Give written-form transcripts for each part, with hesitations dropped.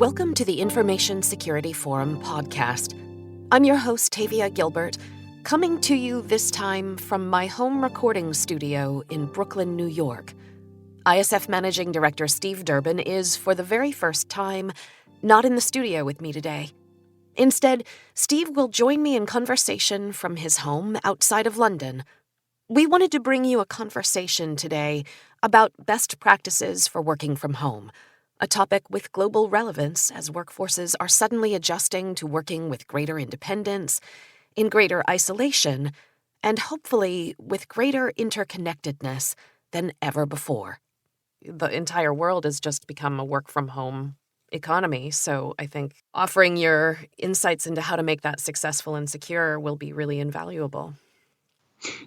Welcome to the Information Security Forum podcast. I'm your host, Tavia Gilbert, coming to you this time from my home recording studio in Brooklyn, New York. ISF Managing Director Steve Durbin is, for the very first time, not in the studio with me today. Instead, Steve will join me in conversation from his home outside of London. We wanted to bring you a conversation today about best practices for working from home, a topic with global relevance as workforces are suddenly adjusting to working with greater independence, in greater isolation, and hopefully with greater interconnectedness than ever before. The entire world has just become a work-from-home economy, so I think offering your insights into how to make that successful and secure will be really invaluable.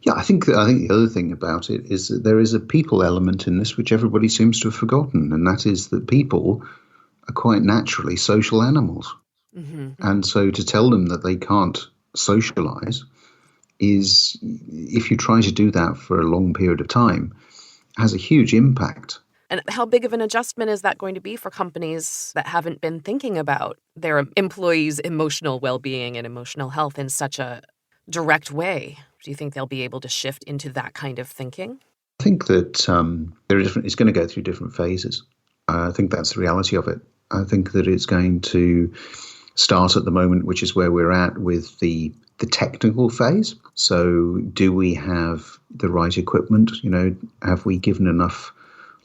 Yeah, I think the other thing about it is that there is a people element in this which everybody seems to have forgotten, and that is that people are quite naturally social animals. Mm-hmm. And so to tell them that they can't socialize is, if you try to do that for a long period of time, has a huge impact. And how big of an adjustment is that going to be for companies that haven't been thinking about their employees' emotional well-being and emotional health in such a direct way? Do you think they'll be able to shift into that kind of thinking? I think that it's going to go through different phases. I think that's the reality of it. I think that it's going to start at the moment, which is where we're at with the technical phase. So do we have the right equipment? You know, have we given enough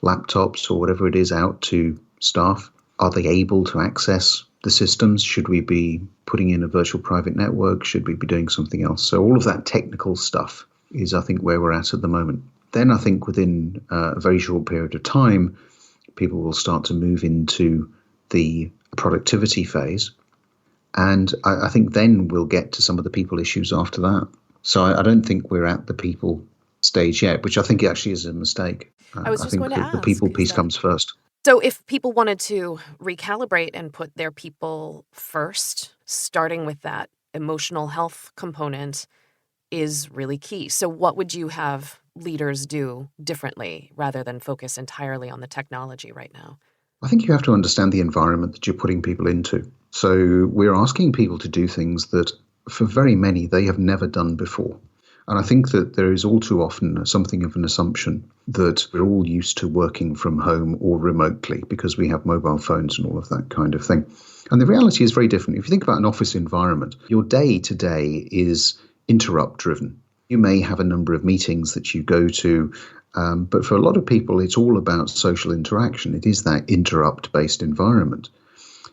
laptops or whatever it is out to staff? Are they able to access the systems? Should we be putting in a virtual private network? Should we be doing something else? So all of that technical stuff is, I think, where we're at the moment. Then I think within a very short period of time, people will start to move into the productivity phase. And I think then we'll get to some of the people issues after that. So I don't think we're at the people stage yet, which I think actually is a mistake. I was just going to ask. The people piece comes first. So if people wanted to recalibrate and put their people first, starting with that emotional health component is really key. So what would you have leaders do differently rather than focus entirely on the technology right now? I think you have to understand the environment that you're putting people into. So we're asking people to do things that, for very many, they have never done before. And I think that there is all too often something of an assumption that we're all used to working from home or remotely because we have mobile phones and all of that kind of thing. And the reality is very different. If you think about an office environment, your day to day is interrupt driven. You may have a number of meetings that you go to, but for a lot of people, it's all about social interaction. It is that interrupt-based environment.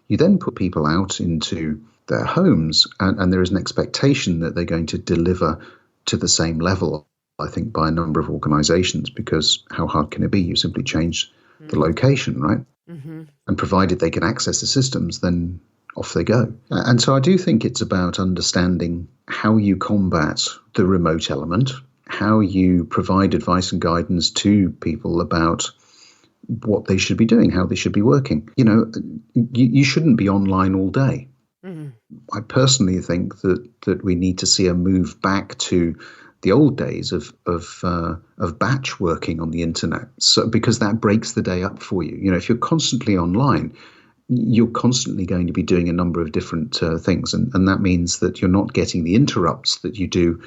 You then put people out into their homes, and there is an expectation that they're going to deliver to the same level, I think, by a number of organizations, because how hard can it be? You simply change the location, right? Mm-hmm. And provided they can access the systems, then off they go. And so I do think it's about understanding how you combat the remote element, how you provide advice and guidance to people about what they should be doing, how they should be working. You know, you shouldn't be online all day. Mm-hmm. I personally think that we need to see a move back to the old days of batch working on the internet, so because that breaks the day up for you. You know, if you're constantly online, you're constantly going to be doing a number of different things, and that means that you're not getting the interrupts that you do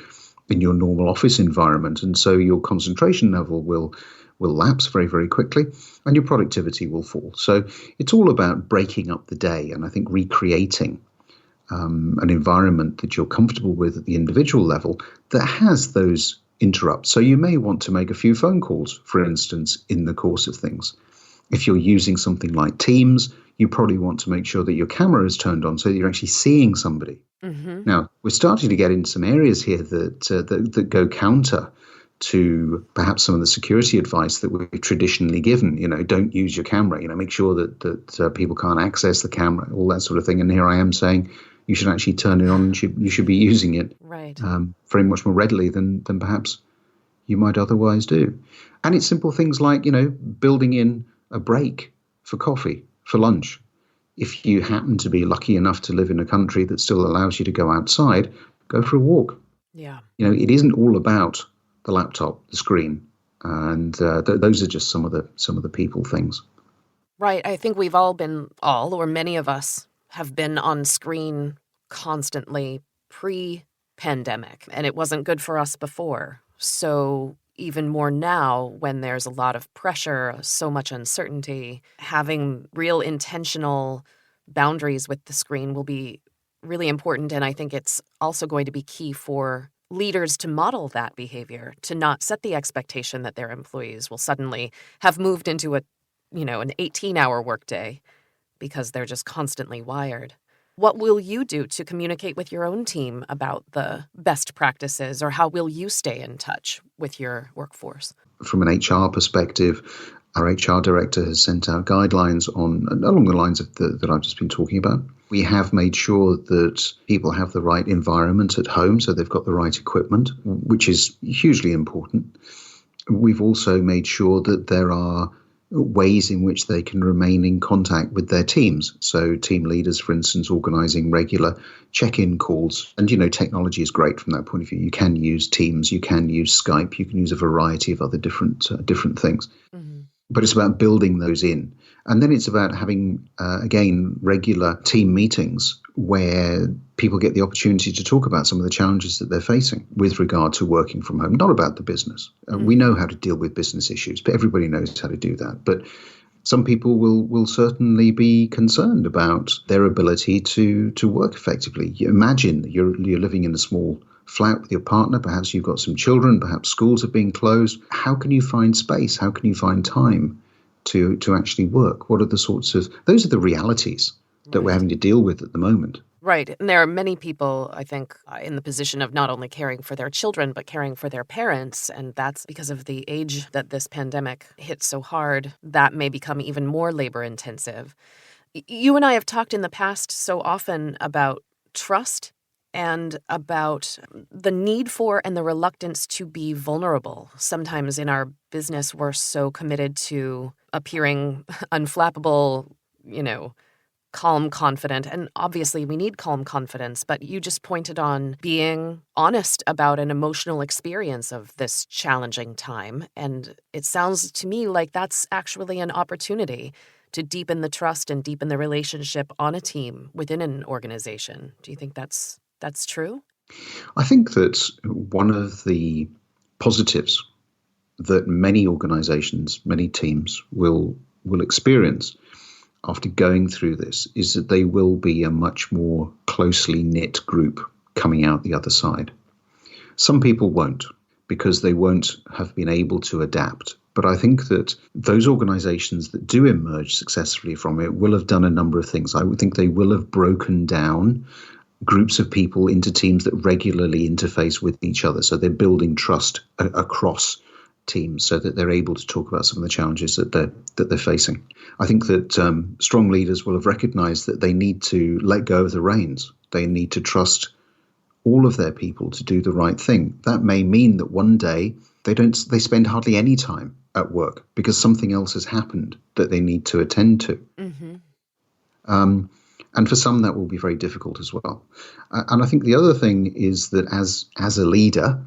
in your normal office environment, and so your concentration level will lapse very, very quickly, and your productivity will fall. So it's all about breaking up the day, and I think recreating an environment that you're comfortable with at the individual level that has those interrupts. So you may want to make a few phone calls, for instance, in the course of things. If you're using something like Teams, you probably want to make sure that your camera is turned on so that you're actually seeing somebody. Mm-hmm. Now, we're starting to get into some areas here that go counter to perhaps some of the security advice that we've traditionally given. You know, don't use your camera. You know, make sure that people can't access the camera, all that sort of thing. And here I am saying you should actually turn it on and you should be using it right. Very much more readily than perhaps you might otherwise do. And it's simple things like, you know, building in a break for coffee, for lunch. If you happen to be lucky enough to live in a country that still allows you to go outside, go for a walk. Yeah. You know, it isn't all about the laptop, the screen, and those are just some of the people things. Right. I think we've all or many of us have been on screen constantly pre-pandemic, and it wasn't good for us before. So even more now, when there's a lot of pressure, so much uncertainty, having real intentional boundaries with the screen will be really important. And I think it's also going to be key for leaders to model that behavior, to not set the expectation that their employees will suddenly have moved into an 18-hour workday because they're just constantly wired. What will you do to communicate with your own team about the best practices, or how will you stay in touch with your workforce? From an HR perspective, our HR director has sent out guidelines along the lines of that I've just been talking about. We have made sure that people have the right environment at home, so they've got the right equipment, which is hugely important. We've also made sure that there are ways in which they can remain in contact with their teams. So team leaders, for instance, organising regular check-in calls. And, technology is great from that point of view. You can use Teams, you can use Skype, you can use a variety of other different things. Mm-hmm. But it's about building those in. And then it's about having, again, regular team meetings where people get the opportunity to talk about some of the challenges that they're facing with regard to working from home, not about the business. We know how to deal with business issues, but everybody knows how to do that. But some people will certainly be concerned about their ability to work effectively. You imagine you're living in a small flat with your partner, perhaps you've got some children, perhaps schools are being closed. How can you find space? How can you find time to actually work? What are those are the realities that we're having to deal with at the moment. Right. And there are many people, I think, in the position of not only caring for their children, but caring for their parents. And that's because of the age that this pandemic hit so hard, that may become even more labor intensive. You and I have talked in the past so often about trust and about the need for and the reluctance to be vulnerable. Sometimes in our business, we're so committed to appearing unflappable, calm, confident. And obviously we need calm confidence, but you just pointed on being honest about an emotional experience of this challenging time. And it sounds to me like that's actually an opportunity to deepen the trust and deepen the relationship on a team within an organization. Do you think that's true? I think that one of the positives that many organizations, many teams will experience after going through this is that they will be a much more closely knit group coming out the other side. Some people won't, because they won't have been able to adapt. But I think that those organizations that do emerge successfully from it will have done a number of things. I would think they will have broken down groups of people into teams that regularly interface with each other. So they're building trust across teams so that they're able to talk about some of the challenges that they're facing. I think that strong leaders will have recognized that they need to let go of the reins. They need to trust all of their people to do the right thing. That may mean that one day they spend hardly any time at work because something else has happened that they need to attend to. Mm-hmm. And for some, that will be very difficult as well. And I think the other thing is that as a leader,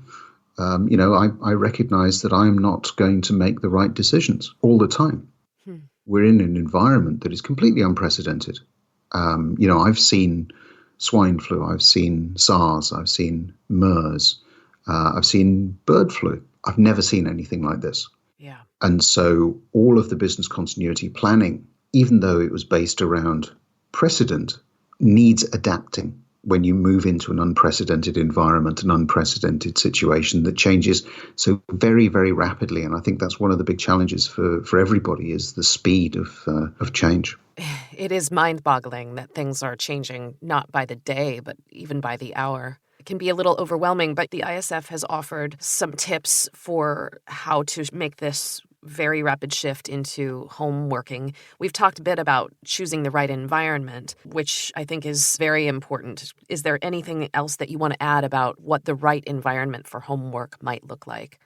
I recognize that I'm not going to make the right decisions all the time. We're in an environment that is completely unprecedented. I've seen swine flu, I've seen SARS, I've seen MERS, I've seen bird flu. I've never seen anything like this. Yeah. And so all of the business continuity planning, even though it was based around precedent, needs adapting when you move into an unprecedented environment, an unprecedented situation that changes so very, very rapidly. And I think that's one of the big challenges for everybody is the speed of change. It is mind-boggling that things are changing not by the day, but even by the hour. It can be a little overwhelming, but the ISF has offered some tips for how to make this very rapid shift into home working. We've talked a bit about choosing the right environment, which I think is very important. Is there anything else that you want to add about what the right environment for homework might look like?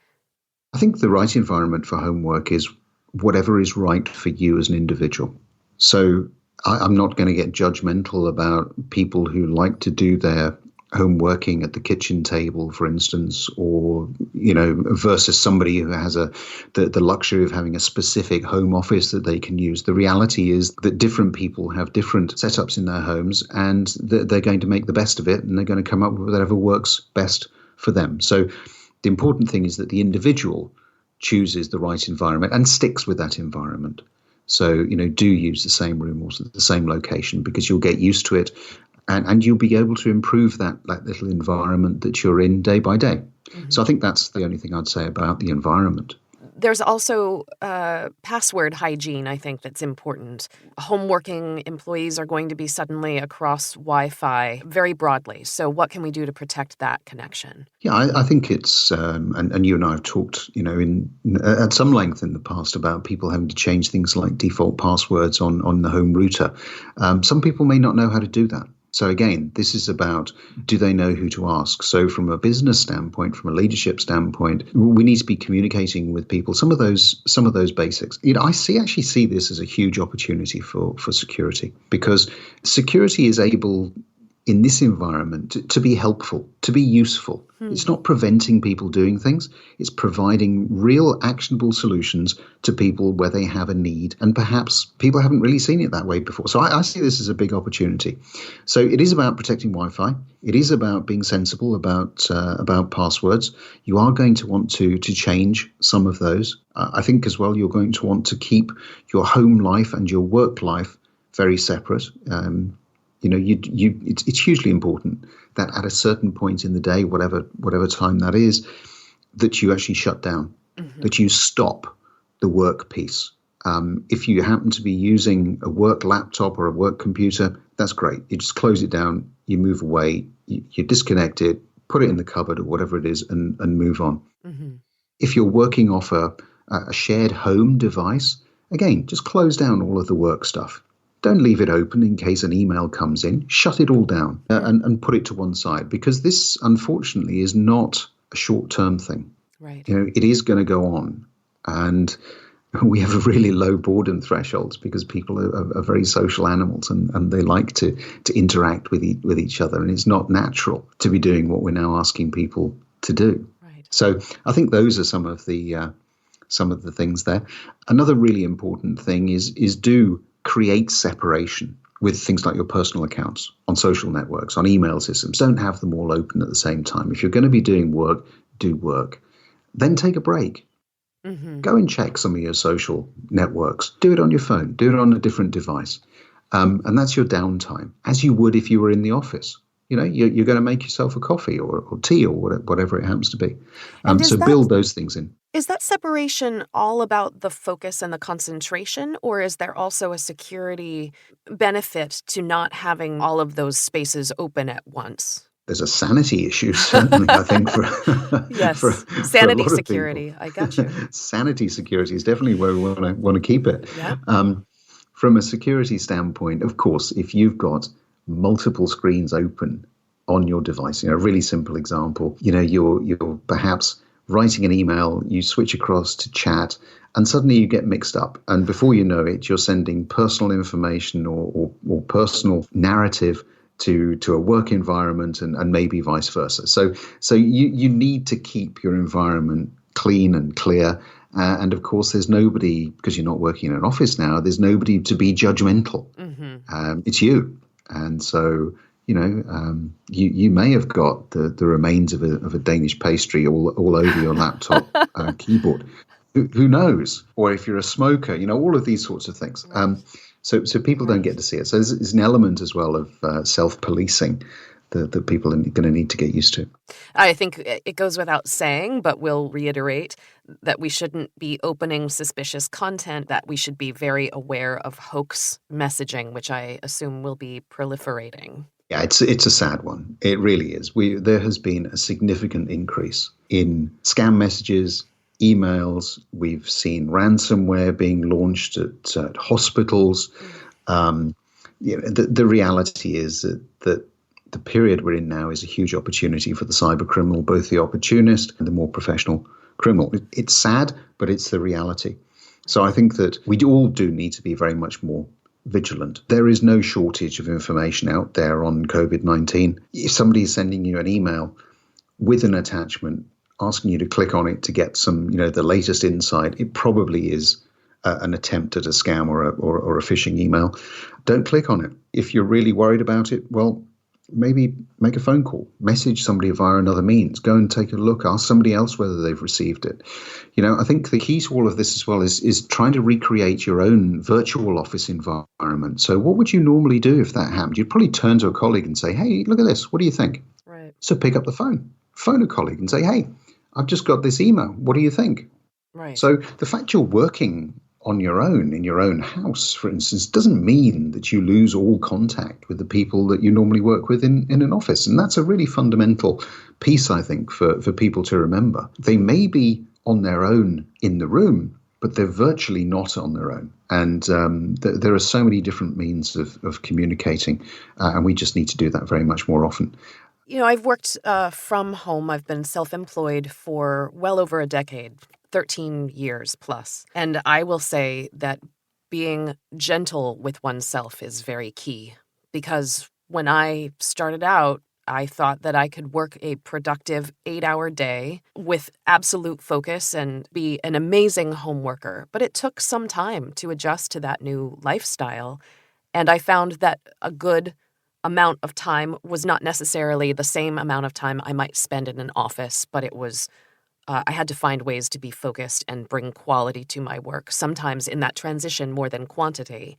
I think the right environment for homework is whatever is right for you as an individual. So I'm not going to get judgmental about people who like to do their home working at the kitchen table, for instance, or, versus somebody who has the luxury of having a specific home office that they can use. The reality is that different people have different setups in their homes, and they're going to make the best of it, and they're going to come up with whatever works best for them. So the important thing is that the individual chooses the right environment and sticks with that environment. So, do use the same room or the same location, because you'll get used to it, and you'll be able to improve that little environment that you're in day by day. Mm-hmm. So I think that's the only thing I'd say about the environment. There's also password hygiene, I think, that's important. Home working employees are going to be suddenly across Wi-Fi very broadly. So what can we do to protect that connection? Yeah, I think it's, and you and I have talked, at some length in the past about people having to change things like default passwords on the home router. Some people may not know how to do that. So again, this is about, do they know who to ask? So from a business standpoint, from a leadership standpoint, we need to be communicating with people some of those basics. I actually see this as a huge opportunity for security, because security is able in this environment to be helpful, to be useful. It's not preventing people doing things. It's providing real actionable solutions to people where they have a need. And perhaps people haven't really seen it that way before. So I see this as a big opportunity. So it is about protecting Wi-Fi. It is about being sensible about passwords. You are going to want to change some of those. I think as well, you're going to want to keep your home life and your work life very separate. It's hugely important that at a certain point in the day, whatever time that is, that you actually shut down, that you stop the work piece. If you happen to be using a work laptop or a work computer, that's great. You just close it down, you move away, you disconnect it, put it in the cupboard or whatever it is, and move on. Mm-hmm. If you're working off a shared home device, again, just close down all of the work stuff. Don't leave it open in case an email comes in. Shut it all down and put it to one side, because this, unfortunately, is not a short-term thing. Right. It is going to go on. And we have really low boredom thresholds because people are very social animals, and they like to interact with each other. And it's not natural to be doing what we're now asking people to do. Right. So I think those are some of the things there. Another really important thing is do create separation with things like your personal accounts on social networks, on email systems. Don't have them all open at the same time. If you're going to be doing work, do work. Then take a break. Mm-hmm. Go and check some of your social networks. Do it on your phone. Do it on a different device. And that's your downtime, as you would if you were in the office. You're going to make yourself a coffee or tea or whatever it happens to be. So build those things in. Is that separation all about the focus and the concentration, or is there also a security benefit to not having all of those spaces open at once? There's a sanity issue, certainly, I think, for yes, for sanity for a lot security. Of people. I got you. Sanity security is definitely where we want to keep it. Yeah. From a security standpoint, of course, if you've got multiple screens open on your device, a really simple example, you're perhaps writing an email, you switch across to chat, and suddenly you get mixed up. And before you know it, you're sending personal information or personal narrative to a work environment and maybe vice versa. So you need to keep your environment clean and clear. And of course, there's nobody, because you're not working in an office now, there's nobody to be judgmental. Mm-hmm. It's you. And so, you may have got the remains of a Danish pastry all over your laptop keyboard. Who knows? Or if you're a smoker, all of these sorts of things. So people don't get to see it. So there's an element as well of self-policing that people are going to need to get used to. I think it goes without saying, but we'll reiterate that we shouldn't be opening suspicious content, that we should be very aware of hoax messaging, which I assume will be proliferating. Yeah, it's a sad one. It really is. There has been a significant increase in scam messages, emails. We've seen ransomware being launched at hospitals. The reality is that the period we're in now is a huge opportunity for the cyber criminal, both the opportunist and the more professional criminal. It's sad, but it's the reality. So I think that we all do need to be very much more vigilant. There is no shortage of information out there on COVID-19. If somebody is sending you an email with an attachment asking you to click on it to get some, the latest insight, it probably is an attempt at a scam or a phishing email. Don't click on it. If you're really worried about it, well, maybe make a phone call, message somebody via another means, go and take a look, ask somebody else whether they've received it. I think the key to all of this as well is trying to recreate your own virtual office environment. So what would you normally do if that happened? You'd probably turn to a colleague and say, hey, look at this. What do you think? Right. So pick up the phone a colleague and say, hey, I've just got this email. What do you think? Right. So the fact you're working on your own, in your own house, for instance, doesn't mean that you lose all contact with the people that you normally work with in an office. And that's a really fundamental piece, I think, for people to remember. They may be on their own in the room, but they're virtually not on their own. And there are so many different means of communicating, and we just need to do that very much more often. I've worked from home. I've been self-employed for well over a decade. 13 years plus. And I will say that being gentle with oneself is very key, because when I started out, I thought that I could work a productive 8-hour day with absolute focus and be an amazing home worker. But it took some time to adjust to that new lifestyle. And I found that a good amount of time was not necessarily the same amount of time I might spend in an office, but it was I had to find ways to be focused and bring quality to my work, sometimes in that transition more than quantity.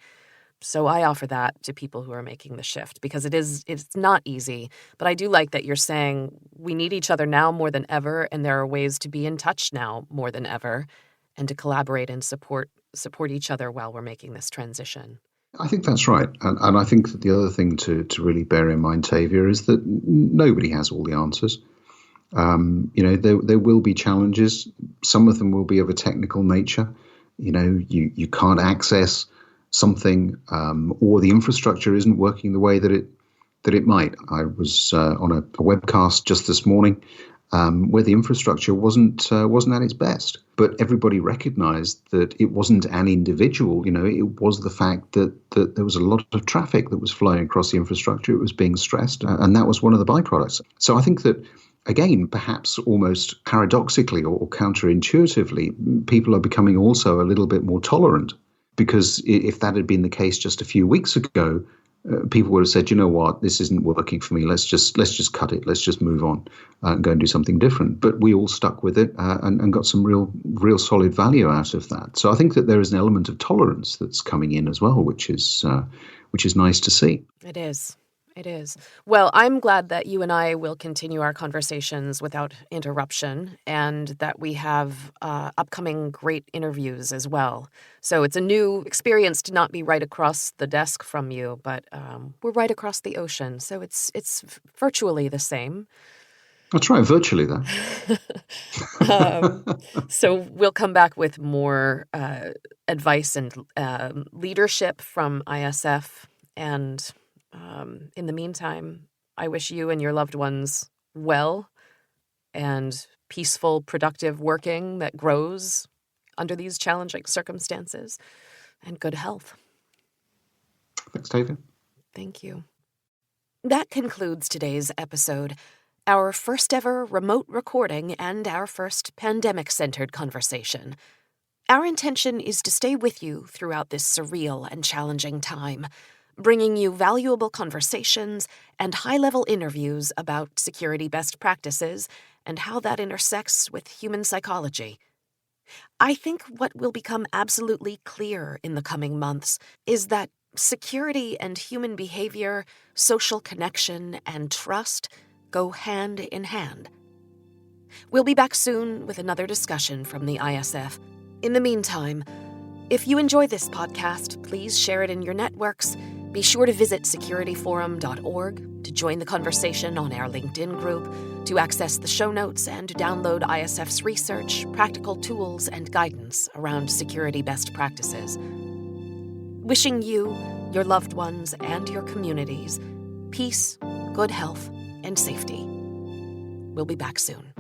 So I offer that to people who are making the shift, because it's not easy. But I do like that you're saying we need each other now more than ever, and there are ways to be in touch now more than ever, and to collaborate and support each other while we're making this transition. I think that's right. And I think that the other thing to really bear in mind, Tavia, is that nobody has all the answers. There will be challenges. Some of them will be of a technical nature. You can't access something, or the infrastructure isn't working the way that it might. I was on a webcast just this morning where the infrastructure wasn't at its best, but everybody recognized that it wasn't an individual. It was the fact that there was a lot of traffic that was flowing across the infrastructure. It was being stressed, and that was one of the byproducts. So I think that, again, perhaps almost paradoxically or counterintuitively, people are becoming also a little bit more tolerant, because if that had been the case just a few weeks ago, people would have said, you know what, this isn't working for me. Let's just cut it. Let's just move on and go and do something different. But we all stuck with it and got some real solid value out of that. So I think that there is an element of tolerance that's coming in as well, which is nice to see. It is. It is. Well, I'm glad that you and I will continue our conversations without interruption, and that we have upcoming great interviews as well. So it's a new experience to not be right across the desk from you, but we're right across the ocean, so it's virtually the same. That's right, virtually though. So we'll come back with more advice and leadership from ISF, and in the meantime, I wish you and your loved ones well and peaceful, productive working that grows under these challenging circumstances, and good health. Thanks, Tavia. Thank you. That concludes today's episode, our first ever remote recording and our first pandemic-centered conversation. Our intention is to stay with you throughout this surreal and challenging time, bringing you valuable conversations and high-level interviews about security best practices and how that intersects with human psychology. I think what will become absolutely clear in the coming months is that security and human behavior, social connection, and trust go hand in hand. We'll be back soon with another discussion from the ISF. In the meantime, if you enjoy this podcast, please share it in your networks. Be sure to visit securityforum.org to join the conversation on our LinkedIn group, to access the show notes, and to download ISF's research, practical tools, and guidance around security best practices. Wishing you, your loved ones, and your communities peace, good health, and safety. We'll be back soon.